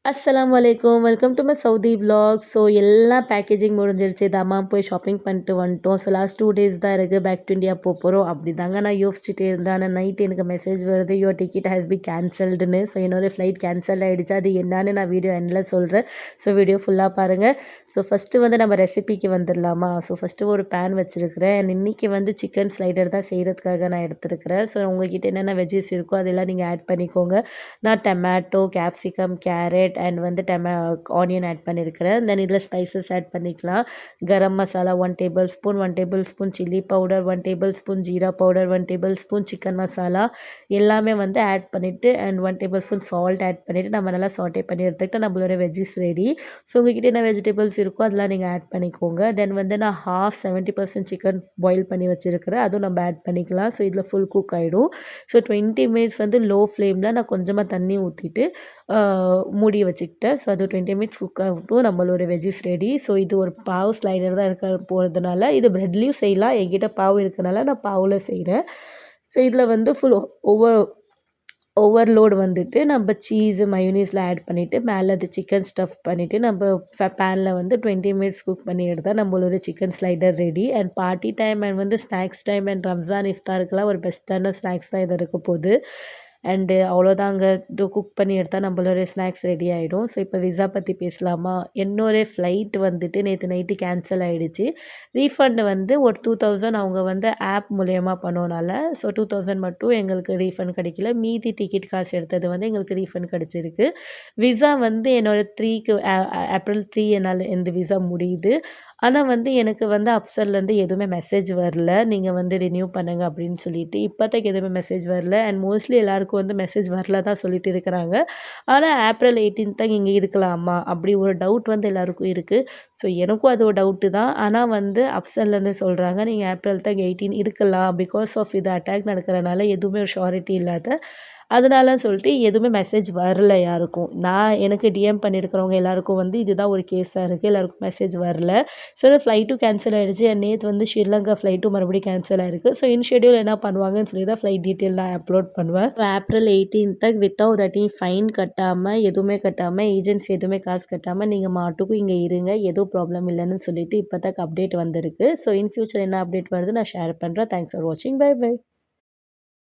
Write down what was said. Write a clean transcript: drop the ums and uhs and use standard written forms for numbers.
அஸ்ஸலாமு அலைக்கும். Welcome to my Saudi vlog. So எல்லாம் பேக்கேஜிங் முடிஞ்சிருச்சு. தமாம் போய் ஷாப்பிங் பண்ணிட்டு வந்துட்டோம். ஸோ லாஸ்ட் 2 டேஸ் தான் இருக்குது. பேக் டு இந்தியா போகிறோம். அப்படி தாங்க நான் யோசிச்சுட்டே இருந்தேன். ஆனால் நைட் எனக்கு மெசேஜ் வருது, யுவர் டிக்கெட் ஹேஸ் பி கேன்சல்டுன்னு. ஸோ என்னோட ஃப்ளைட் கேன்சல் ஆகிடுச்சு. அது என்னன்னு நான் வீடியோ எண்டில் சொல்கிறேன். ஸோ வீடியோ ஃபுல்லாக பாருங்கள். ஸோ ஃபஸ்ட்டு வந்து நம்ம ரெசிபிக்கு வந்துடலாமா. ஸோ ஃபஸ்ட்டு ஒரு பேன் வச்சுருக்கிறேன். அண்ட் இன்றைக்கி வந்து சிக்கன் ஸ்லைடர் தான் செய்கிறதுக்காக நான் எடுத்துருக்கிறேன். ஸோ உங்கள்கிட்ட என்னென்ன வெஜ்ஜஸ் இருக்கோ அதெல்லாம் நீங்கள் ஆட் பண்ணிக்கோங்க. நான் டொமேட்டோ, கேப்சிகம், கேரட் அண்ட் வந்து ஆனியன் ஆட் பண்ணியிருக்கிறேன். தென் இதில் ஸ்பைசஸ் ஆட் பண்ணிக்கலாம். Garam masala 1 tablespoon, 1 tablespoon chilli powder, 1 tablespoon jeera powder, 1 tablespoon chicken masala எல்லாமே வந்து ஆட் பண்ணிவிட்டு and 1 tablespoon salt add பண்ணிவிட்டு நம்ம நல்லா சாட்டே பண்ணி எடுத்துக்கிட்டு நம்மளோட வெஜ்ஜஸ் ரெடி. ஸோ உங்கள்கிட்ட என்ன வெஜிடபிள்ஸ் இருக்கோ அதெல்லாம் நீங்கள் ஆட் பண்ணிக்கோங்க. தென் வந்து நான் 70% சிக்கன் பாயில் பண்ணி வச்சுருக்கிறேன். அதுவும் நம்ம ஆட் பண்ணிக்கலாம். ஸோ இதில் ஃபுல் குக் ஆகிடும். ஸோ 20 மினிட்ஸ் வந்து லோ ஃப்ளேமில் நான் கொஞ்சமாக தண்ணி ஊற்றிட்டு மூடி வச்சுக்கிட்டேன். ஸோ அது 20 மினிட்ஸ் குக் ஆகட்டும். நம்மளோட வெஜ்ஜஸ் ரெடி. ஸோ இது ஒரு பாவ் ஸ்லைடர் தான் இருக்க போகிறதுனால இது ப்ரெட்லேயும் செய்யலாம். என்கிட்ட பாவு இருக்கனால நான் பாவில் செய்கிறேன். ஸோ இதில் வந்து ஃபுல் ஓவர்லோடு வந்துட்டு நம்ம சீஸு மயோனீஸில் ஆட் பண்ணிவிட்டு மேலே அது சிக்கன் ஸ்டஃப் பண்ணிவிட்டு நம்ம பேனில் வந்து 20 மினிட்ஸ் குக் பண்ணி எடுத்தால் நம்மளோட chicken slider ready. And party time and வந்து ஸ்நாக்ஸ் டைம் அண்ட் ரம்ஜான் இஃப்தாருக்கெல்லாம் ஒரு பெஸ்ட்டான ஸ்நாக்ஸ் தான் இது இருக்க போகுது. அண்டு அவ்வளோதாங்க. இது குக் பண்ணி எடுத்தால் நம்மளோட ஸ்நாக்ஸ் ரெடி ஆகிடும். ஸோ இப்போ விசா பற்றி பேசலாமா. என்னோட ஃப்ளைட் வந்துட்டு நேற்று நைட்டு கேன்சல் ஆகிடுச்சு. ரீஃபண்ட் வந்து ஒரு 2000 அவங்க வந்து ஆப் மூலயமா பண்ணோனால ஸோ 2000 மட்டும் எங்களுக்கு ரீஃபண்ட் கிடைக்கல. மீதி டிக்கெட் காசு எடுத்தது வந்து எங்களுக்கு ரீஃபண்ட் கிடச்சிருக்கு. விசா வந்து என்னோடய 3க்கு ஏப்ரல் 3 என்னால் இந்த விசா முடியுது. ஆனால் வந்து எனக்கு வந்து அப்சர்லேருந்து எதுவுமே மெசேஜ் வரல. நீங்கள் வந்து ரினியூ பண்ணுங்க அப்படின்னு சொல்லிட்டு இப்போதைக்கு எதுவுமே மெசேஜ் வரல. அண்ட் மோஸ்ட்லி எல்லாருக்கும் வந்து மெசேஜ் வரல தான் சொல்லிட்டு இருக்கிறாங்க. ஆனால் ஏப்ரல் 18 தான் இங்கே இருக்கலாமா அப்படி ஒரு டவுட் வந்து எல்லாருக்கும் இருக்குது. ஸோ எனக்கும் அது ஒரு டவுட்டு தான். ஆனால் வந்து அப்சர்லேருந்து சொல்கிறாங்க நீங்கள் ஏப்ரல் தான் 18 இருக்கலாம். பிகாஸ் ஆஃப் இது அட்டாக் நடக்கிறனால எதுவுமே ஒரு ஷூரிட்டி இல்லாத அதனால சொல்லிட்டு எதுவுமே மெசேஜ் வரல யாருக்கும். எனக்கு டிஎம் பண்ணியிருக்கிறவங்க எல்லாருக்கும் வந்து இதுதான் ஒரு கேஸாக இருக்குது. எல்லாருக்கும் மெசேஜ் வரல. ஸோ ஃப்ளைட்டும் கேன்சல் ஆகிடுச்சு. நேற்று வந்து ஸ்ரீலங்கா ஃப்ளைட்டும் மறுபடியும் கேன்சல் ஆகிருக்கு. ஸோ இன் ஷெட்யூல் என்ன பண்ணுவாங்கன்னு சொல்லி தான் ஃப்ளைட் டீட்டெயில் நான் அப்லோட் பண்ணுவேன். ஏப்ரல் 18 வித்தவுட் அட்டி ஃபைன் கட்டாமல் எதுவுமே கட்டாமல் ஏஜென்சி எதுவுமே காசு கட்டாமல் நீங்கள் மாட்டுக்கும் இங்கே இருங்க. எதுவும் ப்ராப்ளம் இல்லைன்னு சொல்லிட்டு இப்போ தான் அப்டேட் வந்திருக்கு. ஸோ இன் ஃபியூச்சர் என்ன அப்டேட் வருது நான் ஷேர் பண்ணுறேன். தேங்க்ஸ் ஃபார் வாட்சிங். Bye by.